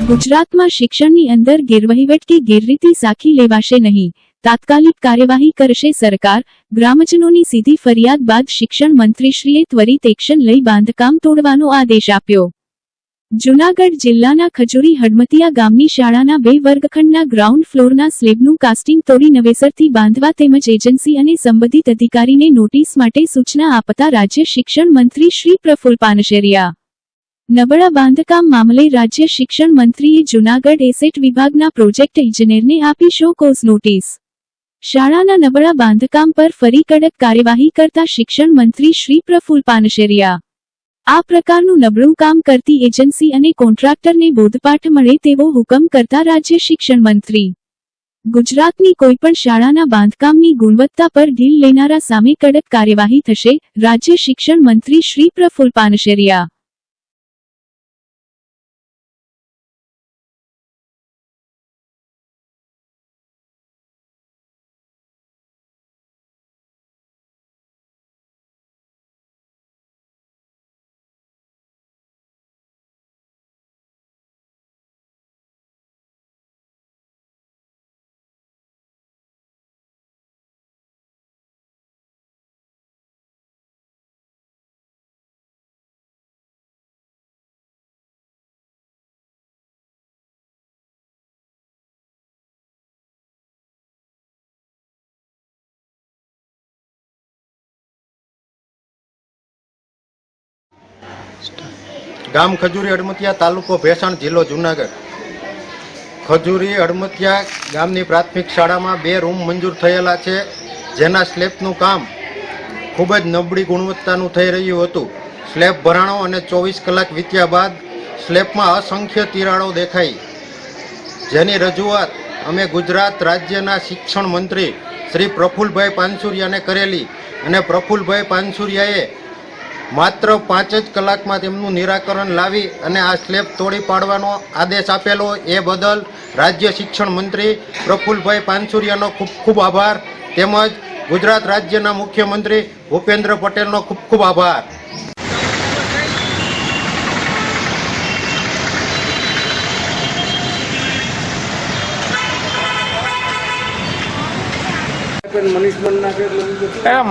ગુજરાતમાં શિક્ષણની અંદર ગેરવહીવટ કે ગેરરીતિ સાખી લેવાશે નહીં, તાત્કાલિક કાર્યવાહી કરશે સરકાર। ગ્રામજનોની સીધી ફરિયાદ બાદ શિક્ષણ મંત્રીશ્રીએ ત્વરિત એક્શન લઈ બાંધકામ તોડવાનો આદેશ આપ્યો। જૂનાગઢ જિલ્લાના ખજૂરી હડમતિયા ગામની શાળાના 2 વર્ગખંડના ગ્રાઉન્ડ ફ્લોરના સ્લેબનું કાસ્ટિંગ તોડી નવેસરથી બાંધવા તેમજ એજન્સી અને સંબંધિત અધિકારીને નોટિસ માટે સૂચના આપતા રાજ્ય શિક્ષણ મંત્રી શ્રી પ્રફુલ્લ પાનશેરિયા નબળા બાંધકામ મામલે રાજ્ય શિક્ષણ મંત્રીએ જૂનાગઢ એસેટ વિભાગના પ્રોજેક્ટ ઇજનેરને આપી શો કોઝ નોટિસ। શાળાના નબળા બાંધકામ પર ફરી કડક કાર્યવાહી કરતા શિક્ષણ મંત્રી શ્રી પ્રફુલ્લ પાનશેરિયા આ પ્રકારનું નબળું કામ કરતી એજન્સી અને કોન્ટ્રાક્ટરને બોધપાઠ મળે તેવો હુકમ કરતા રાજ્ય શિક્ષણ મંત્રી ગુજરાતની કોઈપણ શાળાના બાંધકામની ગુણવત્તા પર ઢીલ લેનારા સામે કડક કાર્યવાહી થશે। રાજ્ય શિક્ષણ મંત્રી શ્રી પ્રફુલ્લ પાનશેરિયા ગામ ખજૂરી હડમતિયા, તાલુકો ભેસાણ, જિલ્લો જૂનાગઢ। ખજૂરી હડમતિયા ગામની પ્રાથમિક શાળામાં 2 રૂમ મંજૂર થયેલા છે, જેના સ્લેબનું કામ ખૂબ જ નબળી ગુણવત્તાનું થઈ રહ્યું હતું। સ્લેબ ભરાણો અને 24 કલાક વીત્યા બાદ સ્લેબમાં અસંખ્ય તિરાડો દેખાઈ, જેની રજૂઆત અમે ગુજરાત રાજ્યના શિક્ષણ મંત્રી શ્રી પ્રફુલ્લભાઈ પાનસુરિયાને કરેલી અને પ્રફુલ્લભાઈ પાનસુરિયાએ માત્ર 5 જ કલાકમાં તેમનું નિરાકરણ લાવી અને આ સ્લેબ તોડી પાડવાનો આદેશ આપેલો। એ બદલ રાજ્ય શિક્ષણ મંત્રી પ્રફુલ્લભાઈ પાનસુરિયાનો ખૂબ ખૂબ આભાર, તેમજ ગુજરાત રાજ્યના મુખ્યમંત્રી ભૂપેન્દ્ર પટેલનો ખૂબ ખૂબ આભાર।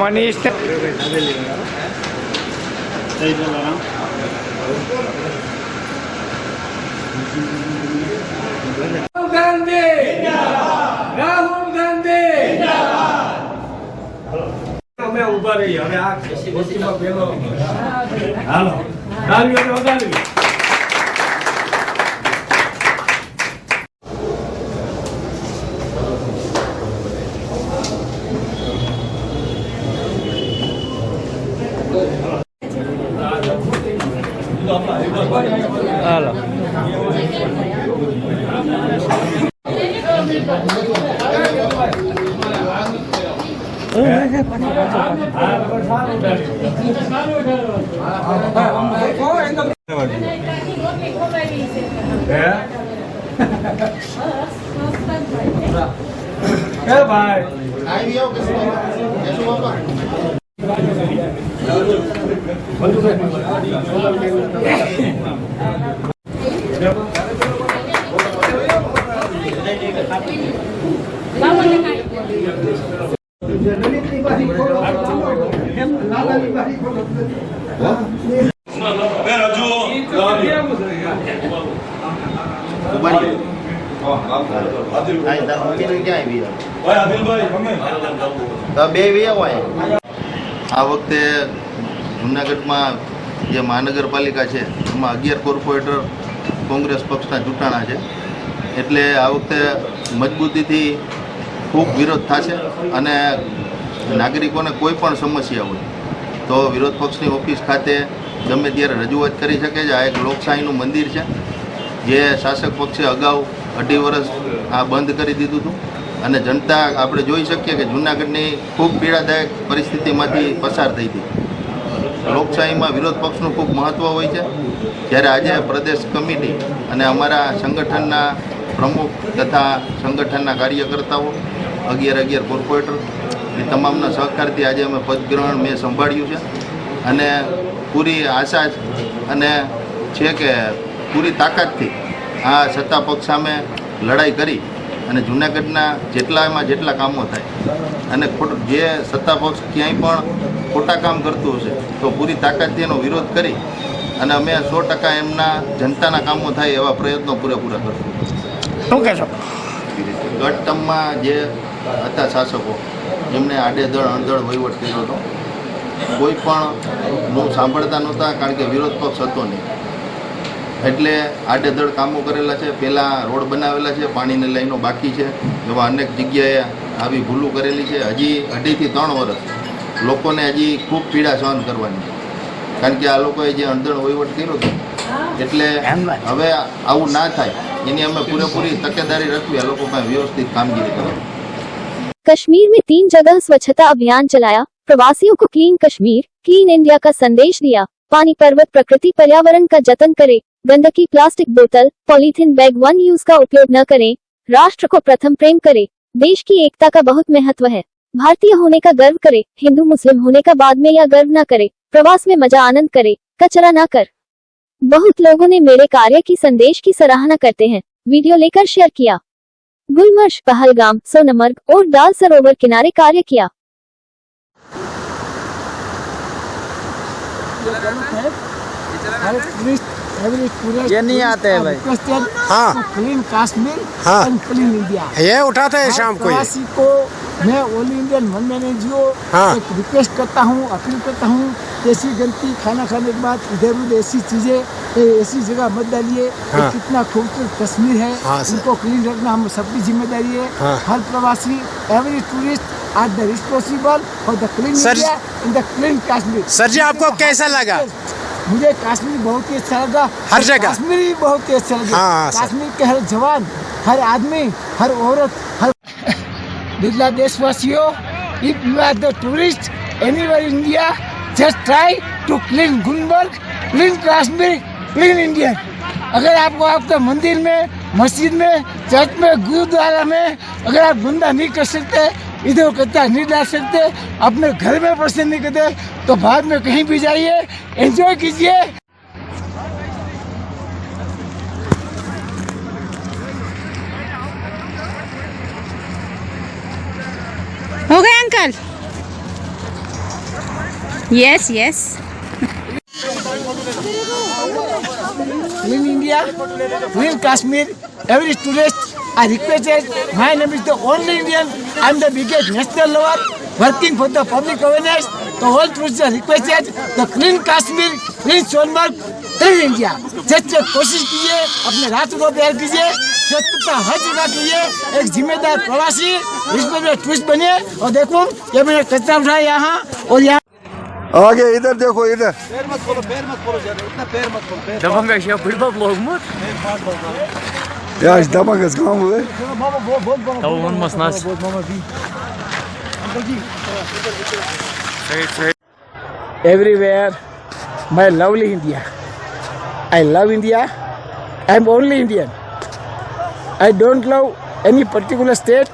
મનીષ રાહુલ ગાંધી અમે ઉભા રહી। હવે આ વસ્તુમાં પેલો હાલો તાળીઓ વગાડવી। હાલો આ વખતે જૂનાગઢમાં જે મહાનગરપાલિકા છે એમાં 11 કોર્પોરેટર કોંગ્રેસ પક્ષના ચૂંટાણા છે, એટલે આ વખતે મજબૂતીથી ખૂબ વિરોધ થશે અને નાગરિકોને કોઈ પણ સમસ્યા હોય તો વિરોધ પક્ષની ઓફિસ ખાતે ગમે ત્યારે રજૂઆત કરી શકે છે। આ એક લોકશાહીનું મંદિર છે, જે શાસક પક્ષે અગાઉ 2.5 વર્ષ આ બંધ કરી દીધું હતું અને જનતા આપણે જોઈ શકીએ કે જૂનાગઢની ખૂબ પીડાદાયક પરિસ્થિતિમાંથી પસાર થઈ હતી। લોકશાહીમાં વિરોધ પક્ષનું ખૂબ મહત્ત્વ હોય છે, જ્યારે આજે પ્રદેશ કમિટી અને અમારા સંગઠનના પ્રમુખ તથા સંગઠનના કાર્યકર્તાઓ 11 કોર્પોરેટર એ તમામના સહકારથી આજે અમે પદગ્રહણ મેં સંભાળ્યું છે અને પૂરી આશા અને છે કે પૂરી તાકાતથી આ સત્તા પક્ષ સામે લડાઈ કરી અને જૂનાગઢના જેટલા કામો થાય અને જે સત્તા પક્ષ ક્યાંય પણ ખોટા કામ કરતું હશે તો પૂરી તાકાતથી એનો વિરોધ કરી અને અમે 100% એમના જનતાના કામો થાય એવા પ્રયત્નો પૂરેપૂરા કરશું. શું કહેશો? ગત ટર્મમાં જે હતા શાસકો એમણે આડેધડ અણધડ વહીવટ કર્યો હતો. કોઈ પણ સાંભળતા નહોતા કારણ કે વિરોધ પક્ષ હતો નહીં. એટલે આડેધડ કામો કરેલા છે. પહેલાં રોડ બનાવેલા છે, પાણીની લાઈનો બાકી છે, એવા અનેક જગ્યાએ આવી ભૂલો કરેલી છે. હજી 2.5 થી 3 વર્ષ લોકોને હજી ખૂબ પીડા સહન કરવાની, કારણ કે આ લોકોએ જે અણધડ વહીવટ કર્યો હતો. એટલે હવે આવું ના થાય એની અમે પૂરેપૂરી તકેદારી રાખવી, આ લોકો પાસે વ્યવસ્થિત કામગીરી કરવી. कश्मीर में 3 जगह स्वच्छता अभियान चलाया, प्रवासियों को क्लीन कश्मीर, क्लीन इंडिया का संदेश दिया। पानी, पर्वत, प्रकृति, पर्यावरण का जतन करें, गंदगी, प्लास्टिक बोतल, पॉलीथीन बैग 1 यूज का उपयोग न करें, राष्ट्र को प्रथम प्रेम करें, देश की एकता का बहुत महत्व है, भारतीय होने का गर्व करें, हिंदू मुस्लिम होने का बाद में या गर्व न करें, प्रवास में मजा आनंद करें, कचरा न कर। बहुत लोगों ने मेरे कार्य की संदेश की सराहना करते हैं, वीडियो लेकर शेयर किया। गुलमर्ग, पहलगाम, सोनमर्ग और दाल सरोवर किनारे कार्य किया। ये नहीं आते हैं भाई। हाँ क्लीन कश्मीर हाँ एंड क्लीन इंडिया। ये उठाते हैं शाम को ये। प्रवासी को मैं ऑल इंडियन वन मैनेजियो हाँ। एक रिक्वेस्ट करता हूँ, अपील करता हूँ, ऐसी गलती खाना खाने के बाद इधर उधर ऐसी चीजें ऐसी जगह मत डालिए। हाँ। कितना खूबसूरत कश्मीर है, हाँ सर। उनको क्लीन रखना हम सबकी जिम्मेदारी है। हाँ। हर प्रवासी, every tourist are the responsible for the clean सर- India in the clean Kashmir. Sir ji, आपको कैसा लगा? मुझे कश्मीर बहुत ही अच्छा लगा। हर जगह? कश्मीर भी बहुत ही अच्छा लगा। हाँ, सर। कश्मीर के हर जवान, हर आदमी, हर औरत, हर बिरला देशवासियों, if you are the tourist anywhere in India, just try to clean Gulmarg, clean Kashmir, clean India. अगर आपको आपके मंदिर में, मस्जिद में, चर्च में, गुरुद्वारा में अगर आप गंदा नहीं कर सकते, इधर कचरा नहीं डाल सकते, अपने घर में प्रसन्न नहीं करते, तो बाद में कहीं भी जाइए, एंजॉय कीजिए। हो गए uncle? Yes yes. Clean India, Clean Kashmir, every tourist I requested. My name is the only Indian. I am the biggest national lover working for the public awareness. The whole tourists are requested. The Clean Kashmir, Clean Sonmarg, Clean India. Just कोशिश कीजिए, अपने राष्ट्र को प्यार कीजिए, स्वच्छता हर जगह कीजिए, एक जिम्मेदार प्रवासी इसमें भी टूरिस्ट बनिए। और देखो ये मैंने कचरा उठाया यहाँ और यहाँ। आगे इधर देखो, इधर ya işte damakız kalmadı. Everywhere, my lovely India. I love India. I am only Indian. I don't love any particular state,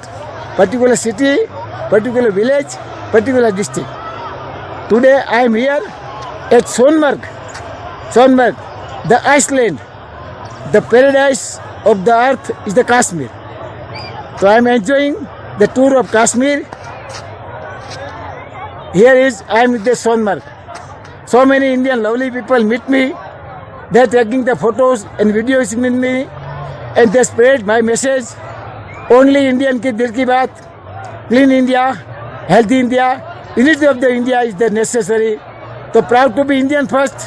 particular city, particular village, particular district. Today I am here at Sonmarg, the Iceland, the paradise of the earth is the Kashmir. So I am enjoying the tour of Kashmir. Here is I am with the Sonmarg. So many Indian lovely people meet me. They are taking the photos and videos with me, and they spread my message. Only Indian ki dil ki baat. Clean India, healthy India, unity of the India is the necessary. So proud to be Indian first.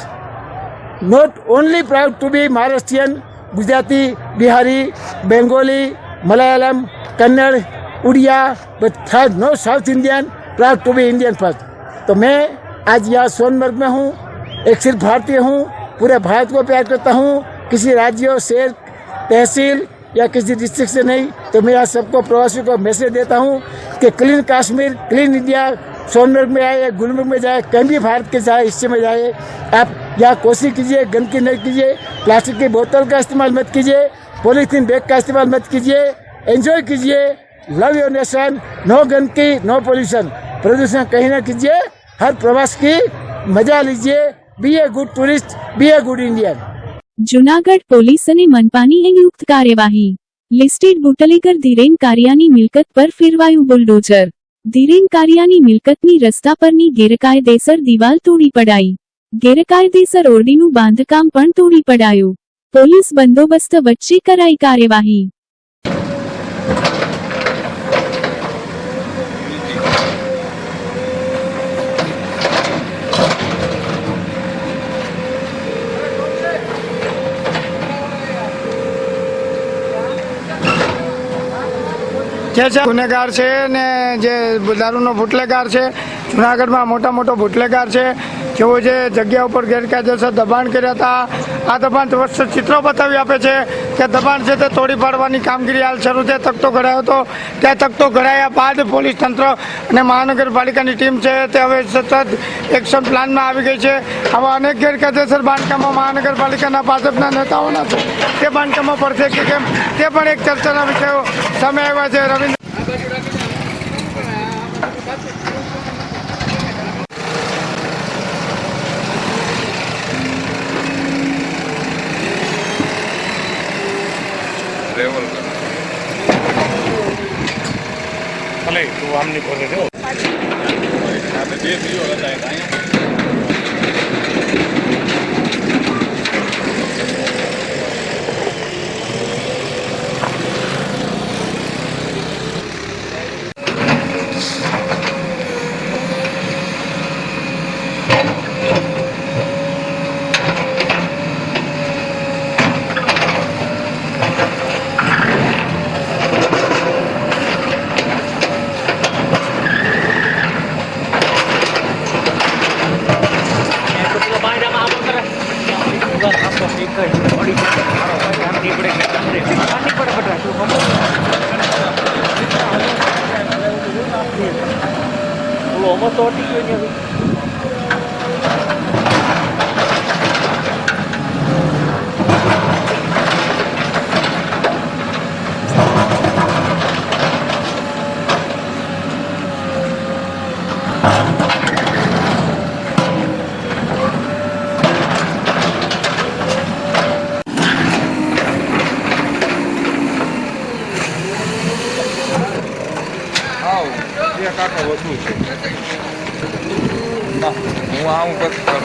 Not only proud to be Maharashtrian, Gujarati, Bihari, Bengali, Malayalam, Kannada, Udiya, but third, no South Indian, proud to be Indian first. तो मैं आज यहाँ सोनमर्ग में हूँ, एक सिर्फ भारतीय हूँ, पूरे भारत को प्यार करता हूँ, किसी राज्य, शहर, तहसील या किसी डिस्ट्रिक्ट से नहीं। तो मैं यहाँ सबको प्रवासियों को मैसेज देता हूँ कि clean Kashmir, clean India, Sonmarg में आए, गुलमर्ग में जाए, कहीं भी भारत के जाए हिस्से में जाए, आप यहाँ कोशिश कीजिए, गंदगी नहीं कीजिए, प्लास्टिक की बोतल का इस्तेमाल मत कीजिए, पॉलीथीन बैग का इस्तेमाल मत कीजिए, एंजॉय कीजिए, लव योर नेशन, नो गंदगी, नो पोल्यूशन, प्रदूषण कहीं ना कीजिए, हर प्रवास की मजा लीजिए, be a good tourist, be a good Indian. Junagadh police અને મનપાની સંયુક્ત કાર્યવાહી. લિસ્ટેડ બુટલેગર ધીરેન કારિયાની મિલકત પર ફેરવાયું બુલડોઝર. ધીરેન કારિયાની મિલકતની રસ્તા પરની ગેરકાયદેસર દિવાલ તોડી પડાઈ. ગેરકાયદેસર ઓરડીનું બાંધકામ પણ તોડી પડાયું. પોલીસ બંદોબસ્ત વચ્ચે કરાઈ કાર્યવાહી. જે છે ગુનેગાર છે ને જે દારૂનો બુટલેગાર છે, જુનાગઢમાં મોટો બુટલેગાર છે, જેઓ જે જગ્યા ઉપર ગેરકાયદેસર દબાણ કર્યા હતા. આ દબાણ ચિત્રો બતાવી આપે છે કે દબાણ છે તે તોડી પાડવાની કામગીરી હાલ શરૂ છે. તકતો ઘડાયો હતો, ત્યાં તકતો ઘડાયા બાદ પોલીસ તંત્ર અને મહાનગરપાલિકાની ટીમ છે તે હવે સતત એક્શન પ્લાનમાં આવી ગઈ છે. આવા અનેક ગેરકાયદેસર બાંધકામો મહાનગરપાલિકાના ભાજપના નેતાઓના છે, તે બાંધકામો પડશે કે કેમ તે પણ એક ચર્ચાના વિષયો સામે આવ્યા છે. રવિન્દ્ર હું આવું પછી કરું.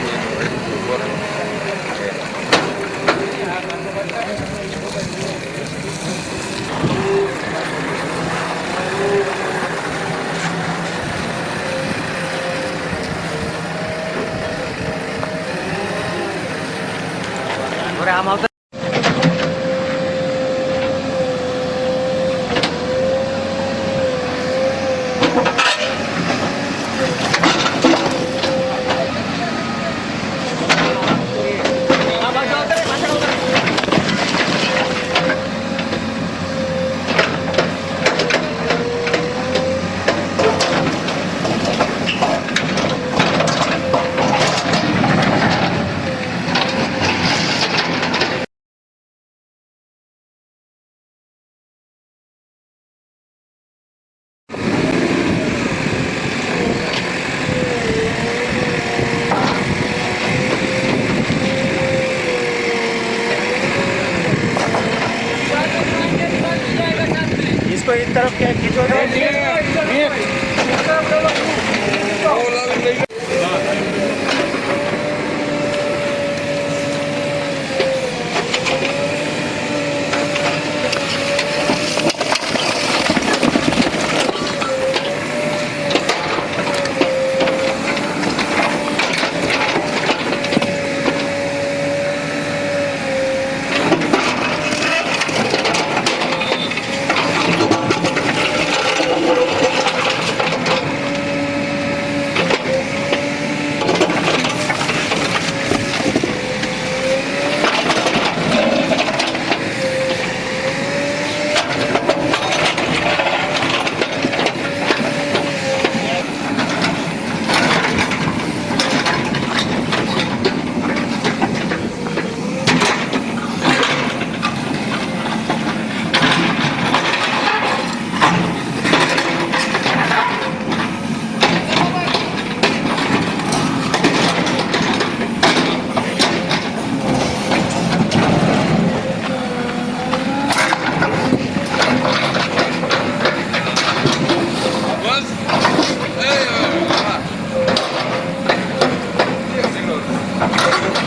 इसको इस तरफ क्या खींचो है